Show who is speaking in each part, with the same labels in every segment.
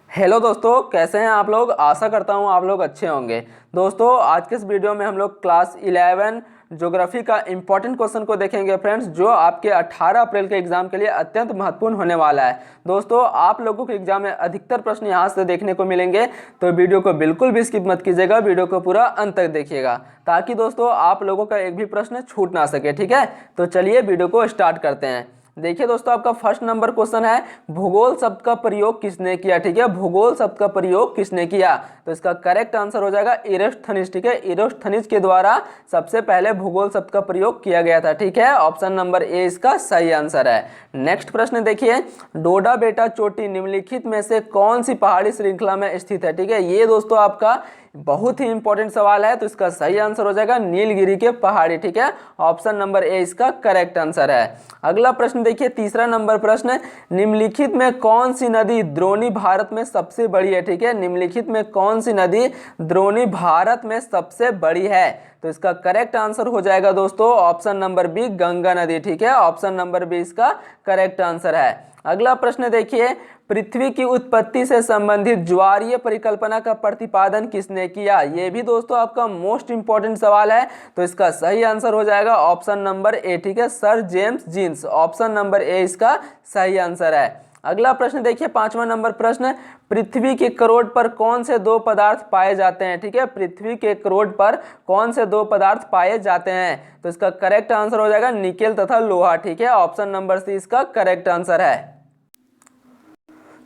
Speaker 1: Hello दोस्तों, कैसे हैं आप लोग। आशा करता हूं आप लोग अच्छे होंगे। दोस्तों, आज के इस वीडियो में हम लोग क्लास 11 ज्योग्राफी का इंपॉर्टेंट क्वेश्चन को देखेंगे फ्रेंड्स, जो आपके 18 अप्रैल के एग्जाम के लिए अत्यंत महत्वपूर्ण होने वाला है। दोस्तों, आप लोगों के एग्जाम में अधिकतर प्रश्न यहां से देखने को मिलेंगे, तो वीडियो को बिल्कुल भी स्किप मत कीजिएगा, वीडियो को पूरा अंत तक देखिएगा ताकि दोस्तों आप लोगों का एक भी प्रश्न छूट ना सके। ठीक है, तो चलिए वीडियो को स्टार्ट करते हैं। देखिए दोस्तों, आपका फर्स्ट नंबर क्वेश्चन है, भूगोल शब्द का प्रयोग किसने किया। ठीक है, भूगोल शब्द का प्रयोग किसने किया, तो इसका करेक्ट आंसर हो जाएगा इरोस्थनीज। ठीक है, इरोस्थनीज के द्वारा सबसे पहले भूगोल शब्द का प्रयोग किया गया था। ठीक है, ऑप्शन नंबर ए इसका सही आंसर है। नेक्स्ट प्रश्न देखिए, डोडा बेटा चोटी निम्नलिखित में से कौन सी पहाड़ी श्रृंखला में स्थित है। ठीक है, ये दोस्तों आपका बहुत ही इंपॉर्टेंट सवाल है, तो इसका सही आंसर हो जाएगा नीलगिरी के पहाड़ी। ठीक है, ऑप्शन नंबर ए इसका करेक्ट आंसर है। अगला प्रश्न देखिए, तीसरा नंबर प्रश्न, निम्नलिखित में कौन सी नदी द्रोणी भारत में सबसे बड़ी है। ठीक है, निम्नलिखित में कौन सी नदी द्रोणी भारत में सबसे बड़ी है, तो इसका करेक्ट आंसर हो जाएगा दोस्तों ऑप्शन नंबर बी गंगा नदी। ठीक है, ऑप्शन नंबर बी इसका करेक्ट आंसर है। अगला प्रश्न देखिए, पृथ्वी की उत्पत्ति से संबंधित ज्वारीय परिकल्पना का प्रतिपादन किसने किया। यह भी दोस्तों आपका मोस्ट इंपॉर्टेंट सवाल है, तो इसका सही आंसर हो जाएगा ऑप्शन नंबर ए। ठीक है, sir James Jeans, option number A इसका सही आंसर है। अगला प्रश्न देखिए, पांचवा नंबर प्रश्न, पृथ्वी के करोड पर कौन से दो पदार्थ पाए जाते हैं। ठीक है, पृथ्वी के करोड पर कौन से दो पदार्थ पाए जाते हैं, तो इसका करेक्ट आंसर हो जाएगा निकेल तथा लोहा। ठीक है, ऑप्शन नंबर सी इसका करेक्ट आंसर है।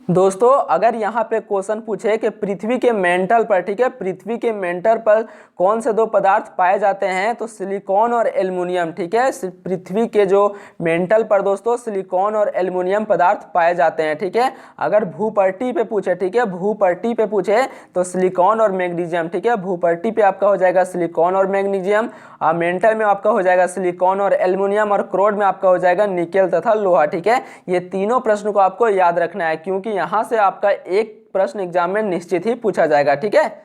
Speaker 1: दोस्तों, अगर यहाँ पे क्वेश्चन पूछे कि पृथ्वी के मेंटल पर, ठीक है, पृथ्वी के मेंटल पर कौन से दो पदार्थ पाए जाते हैं, तो सिलिकॉन और एल्युमिनियम। ठीक है, पृथ्वी के जो मेंटल पर दोस्तों सिलिकॉन और एल्युमिनियम पदार्थ पाए जाते हैं। ठीक है, अगर भूपट्टी पे पूछे, ठीक है, भूपट्टी पे पूछे तो सिलिकॉन और मैग्नीशियम। ठीक है, भूपट्टी पे आपका हो जाएगा सिलिकॉन और मैग्नीशियम, मेंटल में आपका हो जाएगा सिलिकॉन और एल्युमिनियम, और क्रोड में आपका हो जाएगा निकेल तथा लोहा। ठीक है, ये तीनों प्रश्न को आपको याद रखना है, क्योंकि यहां से आपका एक प्रश्न एग्जाम में निश्चित ही पूछा जाएगा। ठीक है,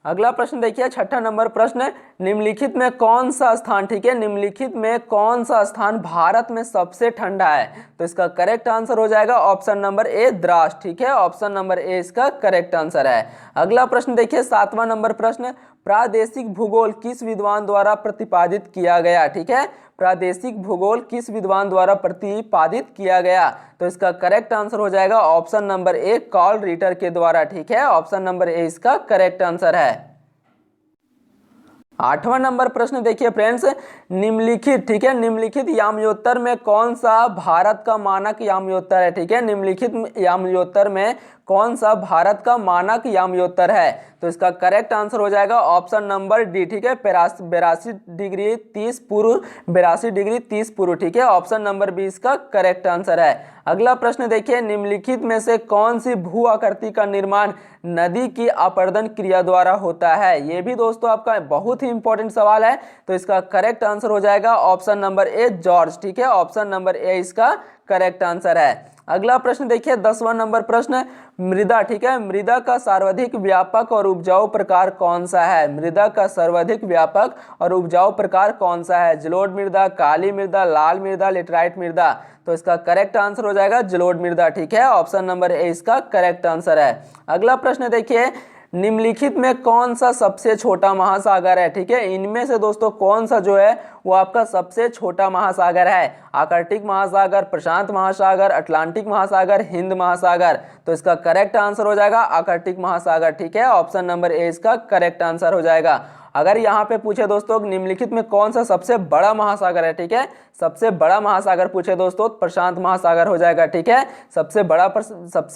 Speaker 1: अगला प्रश्न देखिए, छठा नंबर प्रश्न, निम्नलिखित में कौन सा स्थान, ठीक है, निम्नलिखित में कौन सा स्थान भारत में सबसे ठंडा है, तो इसका करेक्ट आंसर हो जाएगा ऑप्शन नंबर ए द्रास। ठीक है, ऑप्शन नंबर ए इसका करेक्ट आंसर है। अगला प्रश्न देखिए, सातवां नंबर प्रश्न, प्रादेशिक भूगोल किस विद्वान द्वारा प्रतिपादित किया गया। ठीक है, प्रादेशिक भूगोल किस विद्वान द्वारा प्रतिपादित किया गया, तो इसका करेक्ट आंसर हो जाएगा option number A Carl Ritter के द्वारा। ठीक है, ऑप्शन नंबर ए इसका करेक्ट आंसर है। आठवां नंबर प्रश्न देखिए फ्रेंड्स, निम्नलिखित, ठीक है, निम्नलिखित याम्योत्तर में कौन सा भारत का मानक याम्योत्तर है। ठीक है, निम्नलिखित याम्योत्तर में कौन सा भारत का मानक याम्योत्तर है, तो इसका करेक्ट आंसर हो जाएगा ऑप्शन नंबर डी। ठीक है, 82 डिग्री 30 पूर्व, 82 डिग्री 30 पूर्व। ठीक है, ऑप्शन नंबर बी इसका करेक्ट आंसर है। अगला प्रश्न देखिए, निम्नलिखित में से कौन सी भू आकृति का निर्माण नदी की अपरदन क्रिया द्वारा होता है। यह भी दोस्तों आपका बहुत ही इंपॉर्टेंट सवाल है, तो इसका करेक्ट आंसर हो जाएगा ऑप्शन नंबर ए जॉर्ज। ठीक है, ऑप्शन नंबर ए इसका करेक्ट आंसर है। अगला प्रश्न देखिए, 10वां नंबर प्रश्न, मृदा, ठीक है, मृदा का सर्वाधिक व्यापक और उपजाऊ प्रकार कौन सा है। मृदा का सर्वाधिक व्यापक और उपजाऊ प्रकार कौन सा है, जलोढ़ मृदा, काली मृदा, लाल मृदा, लेटराइट मृदा, तो इसका करेक्ट आंसर हो जाएगा जलोढ़ मृदा। ठीक है, ऑप्शन नंबर ए इसका करेक्ट आंसर है। अगला प्रश्न देखिए, निम्नलिखित में कौन सा सबसे छोटा महासागर है। ठीक है, इनमें से दोस्तों कौन सा जो है वो आपका सबसे छोटा महासागर है, आर्कटिक महासागर, प्रशांत महासागर, अटलांटिक महासागर, हिंद महासागर, तो इसका करेक्ट आंसर हो जाएगा आर्कटिक महासागर। ठीक है, ऑप्शन नंबर ए इसका करेक्ट आंसर हो जाएगा। अगर यहाँ पे पूछे दोस्तों निम्नलिखित में कौन सा सबसे बड़ा महासागर है, ठीक है, सबसे बड़ा महासागर पूछे दोस्तों प्रशांत महासागर हो जाएगा। ठीक है, सबसे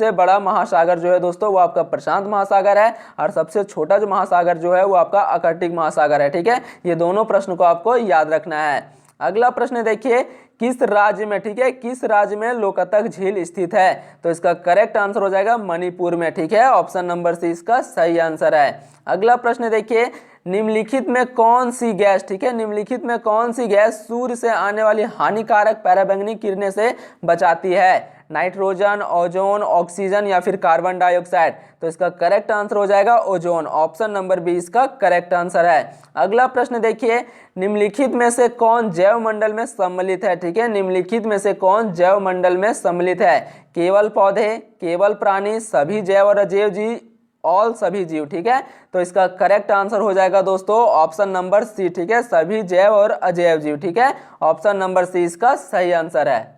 Speaker 1: बड़ा महासागर जो है दोस्तों वो आपका प्रशांत महासागर है, और सबसे छोटा जो महासागर जो है वो आपका आर्कटिक महासागर है। ठीक है, ये दोनों प्रश्न को आपको याद रखना है। अगला प्रश्न देखिए, किस राज्य में, ठीक है, किस राज्य में लोकतक झील स्थित है, तो इसका करेक्ट आंसर हो जाएगा मणिपुर में। ठीक है, ऑप्शन नंबर सी इसका सही आंसर है। अगला प्रश्न देखिए, निम्नलिखित में कौन सी गैस, ठीक है, निम्नलिखित में कौन सी गैस सूर्य से आने वाली हानिकारक पराबैंगनी किरणें से बचाती है। नाइट्रोजन, ओजोन, ऑक्सीजन या फिर कार्बन डाइऑक्साइड? तो इसका करेक्ट आंसर हो जाएगा ओजोन। ऑप्शन नंबर बी इसका करेक्ट आंसर है। अगला प्रश्न देखिए, निम्नलिखित में से कौन जैव मंडल में सम्मिलित है? ठीक है, निम्नलिखित में से कौन जैव मंडल में सम्मिलित है? केवल पौधे, केवल प्राणी, सभी जैव और अजैव जीव, ऑल सभी जीव। ठीक है, तो इसका करेक्ट आंसर हो जाएगा दोस्तों ऑप्शन नंबर सी। ठीक है, सभी जैव और अजैव जीव। ठीक है, ऑप्शन नंबर सी इसका सही आंसर है।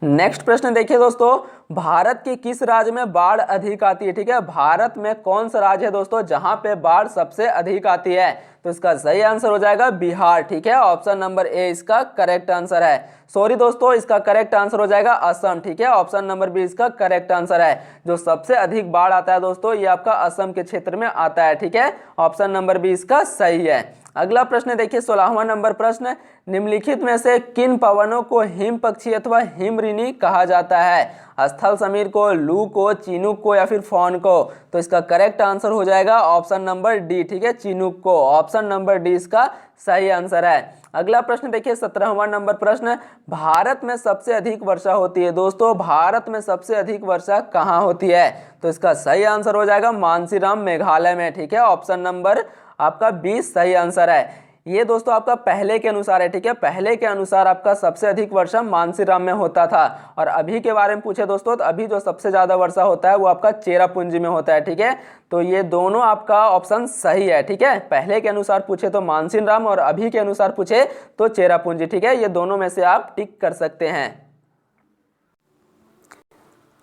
Speaker 1: नेक्स्ट प्रश्न देखिए दोस्तों, भारत के किस राज्य में बाढ़ अधिक आती है? ठीक है, भारत में कौन सा राज्य है दोस्तों जहां पे बाढ़ सबसे अधिक आती है? तो इसका सही आंसर हो जाएगा बिहार। ठीक है, ऑप्शन नंबर ए इसका करेक्ट आंसर है। सॉरी दोस्तों, इसका करेक्ट आंसर हो जाएगा असम। ठीक है, ऑप्शन नंबर बी इसका करेक्ट आंसर है। जो सबसे अधिक बाढ़ आता है दोस्तों ये आपका असम के क्षेत्र में आता है। ठीक है, ऑप्शन नंबर बी इसका सही है। अगला प्रश्न देखिए 16वां नंबर प्रश्न, निम्नलिखित में से किन पवनों को हिम पक्षी अथवा हिमऋणी कहा जाता है? स्थल समीर को, लू को, चिनूक को या फिर फौन को? तो इसका करेक्ट आंसर हो जाएगा ऑप्शन नंबर डी। ठीक है, चिनूक को। ऑप्शन नंबर डी इसका सही आंसर है। अगला प्रश्न देखिए 17वां नंबर प्रश्न, भारत में सबसे अधिक वर्षा होती है दोस्तों, भारत में सबसे अधिक वर्षा कहाँ होती है? तो इसका सही आंसर हो जाएगा मानसीराम मेघालय में। ठीक है, ऑप्शन नंबर आपका 20 सही आंसर है। ये दोस्तों आपका पहले के अनुसार है। ठीक है, पहले के अनुसार आपका सबसे अधिक वर्षा मानसीराम में होता था। और अभी के बारे में पूछे दोस्तों तो अभी जो सबसे ज्यादा वर्षा होता है वो आपका चेरापूंजी में होता है। ठीक है, तो ये दोनों आपका ऑप्शन सही है। ठीक है, पहले के अनुसार पूछे तो मानसीराम और अभी के अनुसार पूछे तो चेरापूंजी। ठीक है, ये दोनों में से आप टिक कर सकते हैं।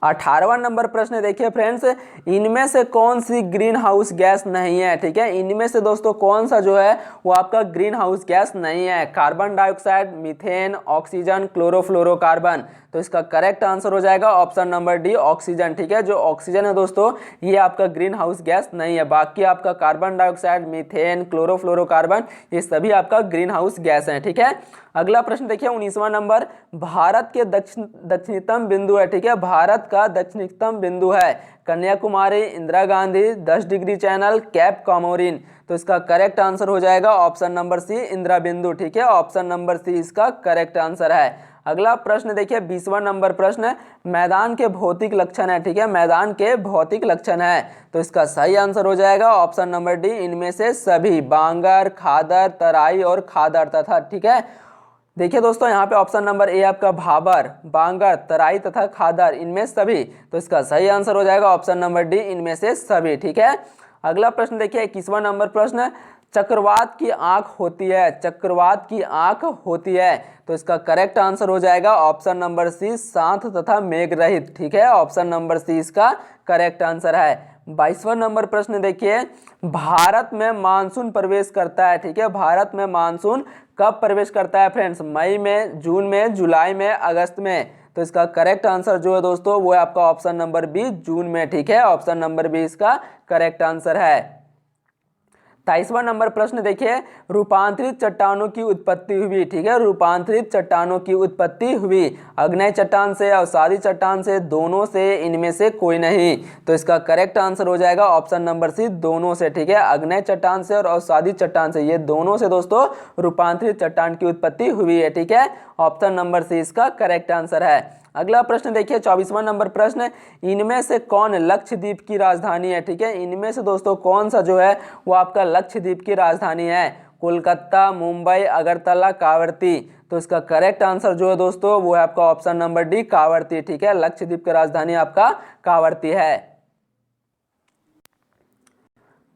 Speaker 1: 18वां नंबर प्रश्न देखिए फ्रेंड्स, इनमें से कौन सी ग्रीन हाउस गैस नहीं है? ठीक है, इनमें से दोस्तों कौन सा जो है वो आपका ग्रीन हाउस गैस नहीं है? Carbon dioxide, methane, oxygen, chlorofluorocarbon? तो इसका करेक्ट आंसर हो जाएगा ऑप्शन नंबर डी ऑक्सीजन। ठीक है, जो ऑक्सीजन है दोस्तों ये आपका ग्रीन हाउस गैस नहीं है। बाकी आपका कार्बन डाइऑक्साइड, मीथेन, क्लोरोफ्लोरोकार्बन ये सभी आपका ग्रीन हाउस गैस है। ठीक है, अगला प्रश्न देखिए 19वां नंबर, भारत के दक्षिणतम बिंदु है। ठीक है, भारत का दक्षिणतम बिंदु है Kanyakumari, Indira Gandhi, 10 degree channel, Cape Comorin? तो इसका करेक्ट आंसर हो जाएगा ऑप्शन नंबर सी इंदिरा बिंदु। ठीक है, ऑप्शन नंबर सी इसका करेक्ट आंसर है। अगला प्रश्न देखिए 20वां नंबर प्रश्न, मैदान के भौतिक लक्षण है। ठीक है, मैदान के भौतिक लक्षण है। तो इसका सही आंसर हो जाएगा ऑप्शन नंबर डी इनमें से सभी, बांगर, खादर, तराई और खादर तथा। ठीक है, देखिए दोस्तों यहाँ पे ऑप्शन नंबर ए आपका भाबर, बांगर, तराई तथा खादर इनमें सभी। तो इसका सही आंसर हो जाएगा ऑप्शन नंबर डी इनमें से सभी। ठीक है, अगला प्रश्न देखिए 21वां नंबर प्रश्न, चक्रवात की आंख होती है, चक्रवात की आंख होती है? तो इसका करेक्ट आंसर हो जाएगा ऑप्शन नंबर सी शांत तथा मेघ रहित। ठीक है, ऑप्शन नंबर सी इसका करेक्ट आंसर है। 22वां नंबर प्रश्न देखिए, भारत में मानसून प्रवेश करता है। ठीक है, भारत में मानसून कब प्रवेश करता है फ्रेंड्स? मई में, जून में, जुलाई में, अगस्त में? तो इसका करेक्ट आंसर जो है दोस्तों वो है आपका ऑप्शन नंबर बी जून में। ठीक है, ऑप्शन नंबर बी इसका करेक्ट आंसर है। 23वां नंबर प्रश्न देखिए, रूपांतरित चट्टानों की उत्पत्ति हुई। ठीक है, रूपांतरित चट्टानों की उत्पत्ति हुई अग्नेय चट्टान से, अवसादी चट्टान से, दोनों से, इनमें से कोई नहीं? तो इसका करेक्ट आंसर हो जाएगा ऑप्शन नंबर सी दोनों से। ठीक है, अग्नेय चट्टान से और अवसादी चट्टान से, ये दोनों से दोस्तों रूपांतरित चट्टान की उत्पत्ति हुई है। ठीक है, ऑप्शन नंबर सी इसका करेक्ट आंसर है। अगला प्रश्न देखिए 24वां नंबर प्रश्न, इनमें से कौन लक्षद्वीप की राजधानी है? ठीक है, इनमें से दोस्तों कौन सा जो है वो आपका लक्षद्वीप की राजधानी है? कोलकाता, मुंबई, अगरतला, कावरती? तो इसका करेक्ट आंसर जो है दोस्तों वो है आपका ऑप्शन नंबर डी कावरती। ठीक है, लक्षद्वीप की राजधानी आपका कावरती है।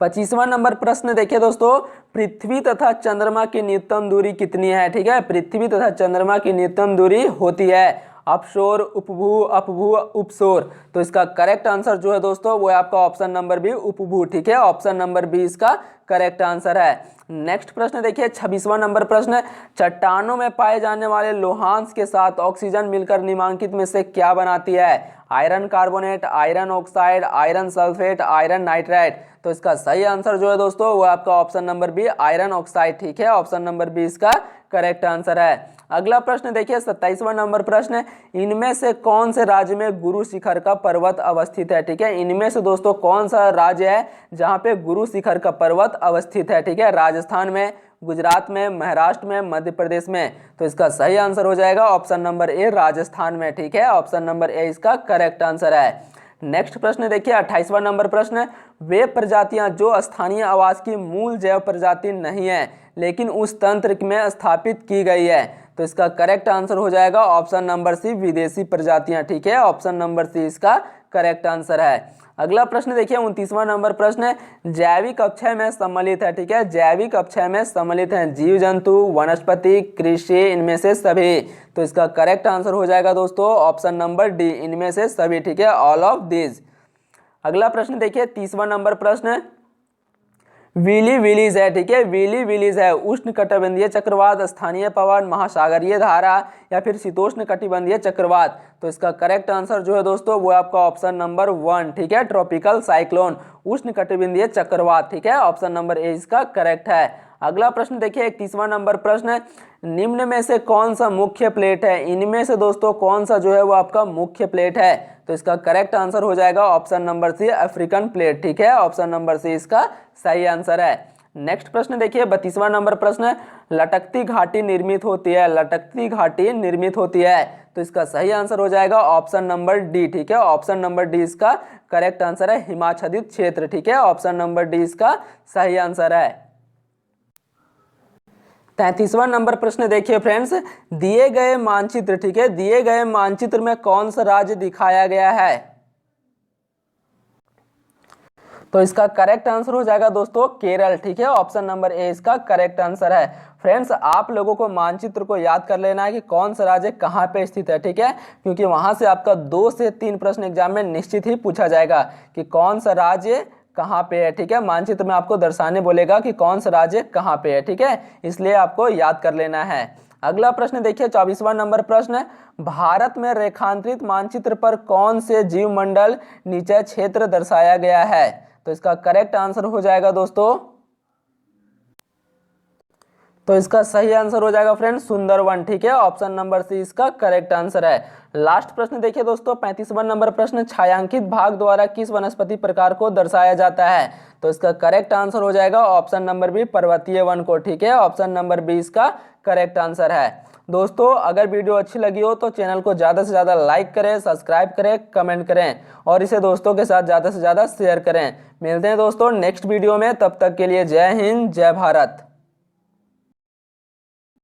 Speaker 1: 25वां नंबर प्रश्न देखिए दोस्तों, पृथ्वी तथा चंद्रमा की न्यूनतम दूरी कितनी है? ठीक है, पृथ्वी तथा चंद्रमा की न्यूनतम दूरी होती है अपशोर, उपभू, अपभू, उपसोर? तो इसका करेक्ट आंसर जो है दोस्तों वो है आपका ऑप्शन नंबर बी उपभू। ठीक है, ऑप्शन नंबर बी इसका करेक्ट आंसर है। नेक्स्ट प्रश्न देखिए 26वां नंबर प्रश्न, चट्टानों में पाए जाने वाले लोहांश के साथ ऑक्सीजन मिलकर निम्नलिखित में से क्या बनाती है? Iron carbonate, iron oxide, iron sulphate, iron nitrite? तो इसका सही आंसर जो है दोस्तों वो आपका option number B iron oxide. ठीक है, ऑप्शन नंबर बी इसका करेक्ट आंसर है। अगला प्रश्न देखिए 27वां नंबर प्रश्न, इनमें से कौन से राज्य में गुरु शिखर का पर्वत अवस्थित है? ठीक है, इनमें से दोस्तों कौन सा राज्य है जहां पे गुरु शिखर का पर्वत पर्वत अवस्थित है? ठीक है, राजस्थान में, गुजरात में, महाराष्ट्र में, मध्य प्रदेश में। तो इसका सही आंसर हो जाएगा ऑप्शन नंबर ए, राजस्थान में। ठीक है, ऑप्शन नंबर ए इसका करेक्ट आंसर है। नेक्स्ट प्रश्न देखिए 28वां नंबर प्रश्न, वे प्रजातियां जो स्थानीय आवास की मूल जैव प्रजाति नहीं है लेकिन उस तंत्र में स्थापित की गई है। तो इसका करेक्ट आंसर हो जाएगा ऑप्शन नंबर सी, विदेशी प्रजातियां। ठीक है, ऑप्शन नंबर सी इसका करेक्ट आंसर है। अगला प्रश्न देखिए 29वां नंबर प्रश्न, जैविक अक्षय में सम्मिलित है। ठीक है, जैविक अक्षय में सम्मिलित है जीव जंतु, वनस्पति, कृषि, इनमें से सभी। तो इसका करेक्ट आंसर हो जाएगा दोस्तों ऑप्शन नंबर डी, इनमें से सभी। ठीक है, ऑल ऑफ दिस। अगला प्रश्न देखिए 30वां नंबर प्रश्न, विली विलीज है। ठीक है, विली विलीज है उष्ण कटिबंधीय चक्रवात, स्थानीय पवन, महासागरीय धारा या फिर शीतोष्ण कटिबंधीय चक्रवात। तो इसका करेक्ट आंसर जो है दोस्तों वो आपका ऑप्शन नंबर 1। ठीक है, ट्रॉपिकल साइक्लोन, उष्ण कटिबंधीय चक्रवात। ठीक है, ऑप्शन नंबर ए इसका करेक्ट है। अगला प्रश्न देखिए 31वां नंबर प्रश्न, निम्न में से कौन सा मुख्य प्लेट है? इनमें से दोस्तों कौन सा जो है वो आपका मुख्य प्लेट है? तो इसका करेक्ट आंसर हो जाएगा option number C, African plate. ठीक है, ऑप्शन नंबर सी इसका सही आंसर है। नेक्स्ट प्रश्न देखिए 32वां नंबर प्रश्न, लटकती घाटी निर्मित होती है, लटकती घाटी निर्मित होती है। तो इसका सही आंसर हो जाएगा ऑप्शन नंबर डी। ठीक है, ऑप्शन नंबर डी इसका करेक्ट आंसर है, हिमाच्छादित क्षेत्र। ठीक है, ऑप्शन नंबर डी इसका सही आंसर है। 33वां नंबर प्रश्न देखिए फ्रेंड्स, दिए गए मानचित्र, ठीक है, दिए गए मानचित्र में कौन सा राज्य दिखाया गया है? तो इसका करेक्ट आंसर हो जाएगा दोस्तों केरल। ठीक है, ऑप्शन नंबर ए इसका करेक्ट आंसर है। फ्रेंड्स आप लोगों को मानचित्र को याद कर लेना है कि कौन सा राज्य कहाँ पे स्थित है। ठीक है, क्योंकि वहां से आपका 2 से 3 प्रश्न एग्जाम में निश्चित ही पूछा जाएगा कि कौन सा राज्य कहाँ पे है। ठीक है, मानचित्र में आपको दर्शाने बोलेगा कि कौन सा राज्य कहाँ पे है। ठीक है, इसलिए आपको याद कर लेना है। अगला प्रश्न देखिए 24वां नंबर प्रश्न, भारत में रेखांतरित मानचित्र पर कौन से जीव मंडल नीचे क्षेत्र दर्शाया गया है? तो इसका करेक्ट आंसर हो जाएगा दोस्तों, तो इसका सही आंसर हो जाएगा फ्रेंड्स सुंदरवन। ठीक है, ऑप्शन नंबर सी इसका करेक्ट आंसर है। लास्ट प्रश्न देखिए दोस्तों 35वां नंबर प्रश्न, छायांकित भाग द्वारा किस वनस्पति प्रकार को दर्शाया जाता है? तो इसका करेक्ट आंसर हो जाएगा ऑप्शन नंबर बी, पर्वतीय वन को। ठीक है, ऑप्शन नंबर बी इसका करेक्ट आंसर है। दोस्तों अगर वीडियो अच्छी लगी हो तो चैनल को ज़्यादा से ज़्यादा लाइक करें, सब्सक्राइब करें, कमेंट करें और इसे दोस्तों के साथ ज़्यादा से ज़्यादा शेयर करें। मिलते हैं दोस्तों नेक्स्ट वीडियो में, तब तक के लिए जय हिंद, जय भारत।